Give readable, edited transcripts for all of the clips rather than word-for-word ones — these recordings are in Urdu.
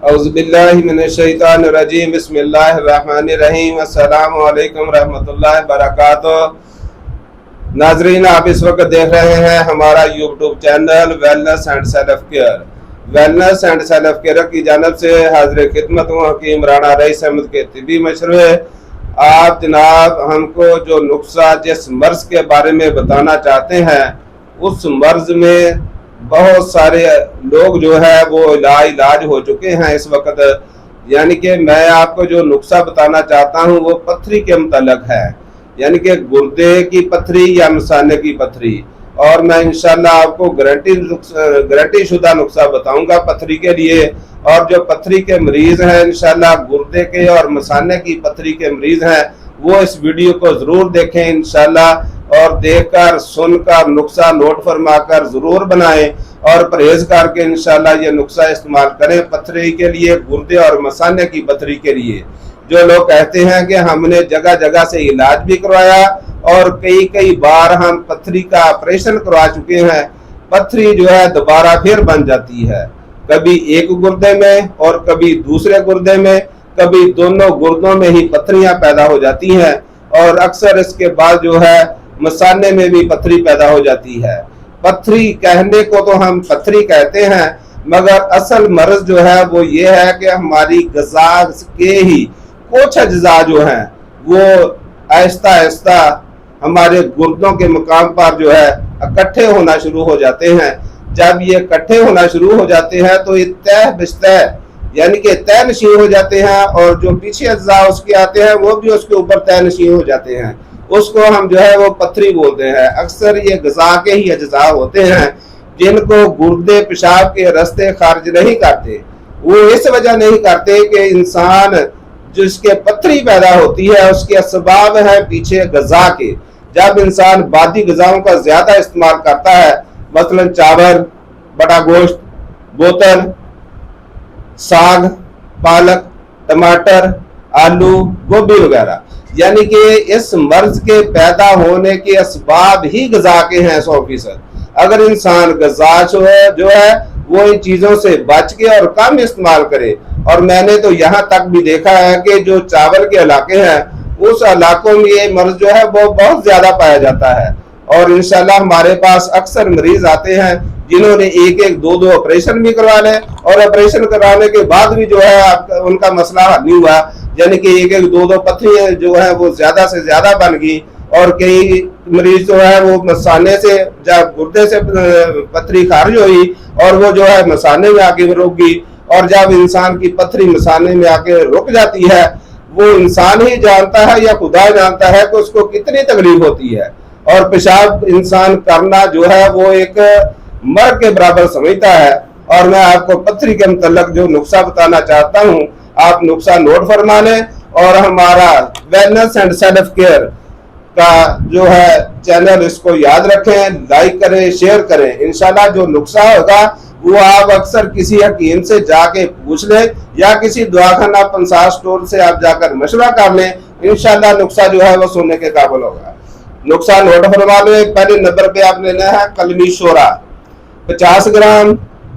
اعوذ باللہ من الشیطان الرجیم بسم اللہ الرحمن الرحیم السلام علیکم رحمۃ اللہ وبرکاتہ۔ ناظرین، آپ اس وقت دیکھ رہے ہیں ہمارا YouTube channel wellness and self care. Wellness and self care کی جانب سے حاضر خدمت ہوں حکیم رانا رئیس احمد کے طبی مشورے۔ آپ جناب ہم کو جو نقصہ جس مرض کے بارے میں بتانا چاہتے ہیں، اس مرض میں بہت سارے لوگ جو ہے وہ علاج ہو چکے ہیں اس وقت۔ یعنی کہ میں آپ کو جو نقصہ بتانا چاہتا ہوں وہ پتھری کے متعلق ہے، یعنی کہ گردے کی پتھری یا مثانے کی پتھری، اور میں انشاءاللہ آپ کو گارنٹی شدہ نقصہ بتاؤں گا پتھری کے لیے۔ اور جو پتھری کے مریض ہیں انشاءاللہ، گردے کے اور مثانے کی پتھری کے مریض ہیں، وہ اس ویڈیو کو ضرور دیکھیں انشاءاللہ، اور دیکھ کر سن کر نقصہ نوٹ فرما کر ضرور بنائیں اور پرہیز کر کے انشاءاللہ یہ نقصہ استعمال کریں پتھری کے لیے، گردے اور مثانے کی پتھری کے لیے۔ جو لوگ کہتے ہیں کہ ہم نے جگہ جگہ سے علاج بھی کروایا اور کئی بار ہم پتھری کا آپریشن کروا چکے ہیں، پتھری جو ہے دوبارہ پھر بن جاتی ہے، کبھی ایک گردے میں اور کبھی دوسرے گردے میں، کبھی دونوں گردوں میں ہی پتھریاں پیدا ہو جاتی ہیں، اور اکثر اس کے بعد جو ہے مثانے میں بھی پتھری پیدا ہو جاتی ہے۔ پتھری کہنے کو تو ہم پتھری کہتے ہیں، مگر اصل مرض جو ہے وہ یہ ہے کہ ہماری غذا کے ہی کچھ اجزاء جو ہیں وہ آہستہ آہستہ ہمارے گردوں کے مقام پر جو ہے اکٹھے ہونا شروع ہو جاتے ہیں۔ جب یہ اکٹھے ہونا شروع ہو جاتے ہیں تو یہ تہ بستہ یعنی کہ تہ نشین ہو جاتے ہیں، اور جو پیچھے اجزاء اس کے آتے ہیں وہ بھی اس کے اوپر تہ نشین ہو جاتے ہیں، اس کو ہم جو ہے وہ پتھری بولتے ہیں۔ اکثر یہ غذا کے ہی اجزاء ہوتے ہیں جن کو گردے پیشاب کے راستے خارج نہیں کرتے۔ وہ اس وجہ نہیں کرتے کہ انسان جس کے پتھری پیدا ہوتی ہے اس کے اسباب ہیں پیچھے غذا کے۔ جب انسان بادی غذاؤں کا زیادہ استعمال کرتا ہے، مثلا چاول، بڑا گوشت، بوتل، ساگ، پالک، ٹماٹر، آلو، گوبھی وغیرہ، یعنی کہ اس مرض کے پیدا ہونے کے اسباب ہی غذا کے ہیں 100%۔ اگر انسان غذا جو ہے وہ ان چیزوں سے بچ کے اور کم استعمال کرے، اور میں نے تو یہاں تک بھی دیکھا ہے کہ جو چاول کے علاقے ہیں اس علاقوں میں یہ مرض جو ہے وہ بہت زیادہ پایا جاتا ہے، اور انشاءاللہ ہمارے پاس اکثر مریض آتے ہیں جنہوں نے ایک دو آپریشن بھی کروا لے، اور آپریشن کرانے کے بعد بھی جو ہے ان کا مسئلہ حل نہیں ہوا، یعنی کہ ایک دو پتھریاں جو ہیں وہ زیادہ سے زیادہ بن گئی، اور کئی مریض جو ہے وہ مثانے سے جب گردے سے پتھری خارج ہوئی اور وہ جو ہے مثانے میں آ کے رک گئی، اور جب انسان کی پتھری مثانے میں آ کے رک جاتی ہے وہ انسان ہی جانتا ہے یا خدا جانتا ہے کہ اس کو کتنی تکلیف ہوتی ہے، اور پیشاب انسان کرنا جو ہے وہ ایک مرگ کے برابر سمجھتا ہے۔ اور میں آپ کو پتھری کے متعلق جو نقصہ بتانا چاہتا ہوں، آپ نقصہ نوٹ فرما لیں، اور ہمارا ویلنس اینڈ سیلف کیئر کا جو ہے چینل اس کو یاد رکھیں، لائک کریں، شیئر کریں۔ انشاءاللہ جو نقصہ ہوگا وہ آپ اکثر کسی حکیم سے جا کے پوچھ لیں، یا کسی دواخانہ پنسار سٹور سے آپ جا کر مشورہ کر لیں، انشاءاللہ نقصہ جو ہے وہ سننے کے قابل ہوگا۔ نقصہ نوٹ فرما لیں۔ پہلے نمبر پہ آپ نے لینا ہے کلمی شورا 50 گرام،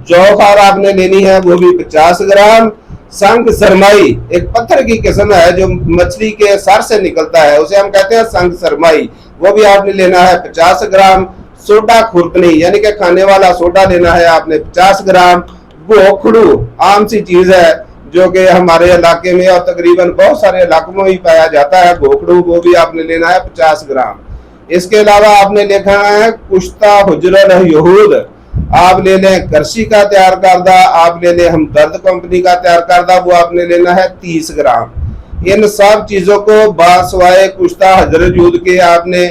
جو خار آپ نے لینی ہے وہ بھی 50 گرام، سنگ سرمائی ایک پتھر کی قسم ہے جو مچھلی کے سر سے نکلتا ہے، اسے ہم کہتے ہیں سنگ سرمائی، وہ بھی آپ نے لینا ہے 50 گرام، سوڈا کھرکنی یعنی کہ کھانے والا سوڈا لینا ہے آپ نے 50 گرام، گوکھڑو عام سی چیز ہے جو کہ ہمارے علاقے میں اور تقریباً بہت سارے علاقوں میں بھی پایا جاتا ہے، گوکھڑو، وہ بھی آپ نے لینا ہے 50 گرام۔ اس کے علاوہ آپ نے لکھا ہے کشتہ حجر الہود، آپ لے لیں کرشی کا تیار کردہ، آپ لے لیں ہمدرد کمپنی کا تیار کردہ، وہ آپ نے لینا ہے 30 گرام۔ ان سب چیزوں کو باسوائے کشتہ حجر الہود کے آپ نے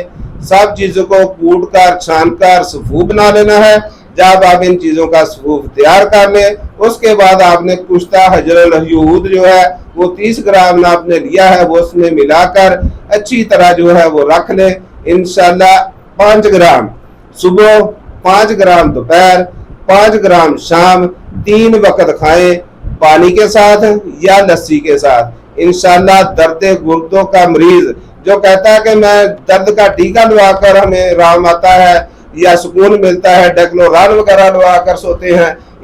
سب چیزوں کو کوٹ کر چھان کر صفوف بنا لینا ہے۔ جب آپ ان چیزوں کا صفوف تیار کر لیں اس کے بعد آپ نے کشتہ حجر الہود جو ہے وہ 30 گرام آپ نے لیا ہے، وہ اس میں ملا کر اچھی طرح جو ہے وہ رکھ لیں۔ انشاءاللہ 5 گرام صبح، 5 گرام دوپہر، 5 گرام شام، 3 وقت کھائیں پانی کے ساتھ یا لسی کے ساتھ۔ انشاءاللہ درد گردوں کا مریض جو کہتا ہے کہ میں درد کا ٹیکہ لگا کر ہمیں آرام آتا ہے یا سکون ملتا ہے، ڈیکلوران وغیرہ لگا کر سوتے ہیں،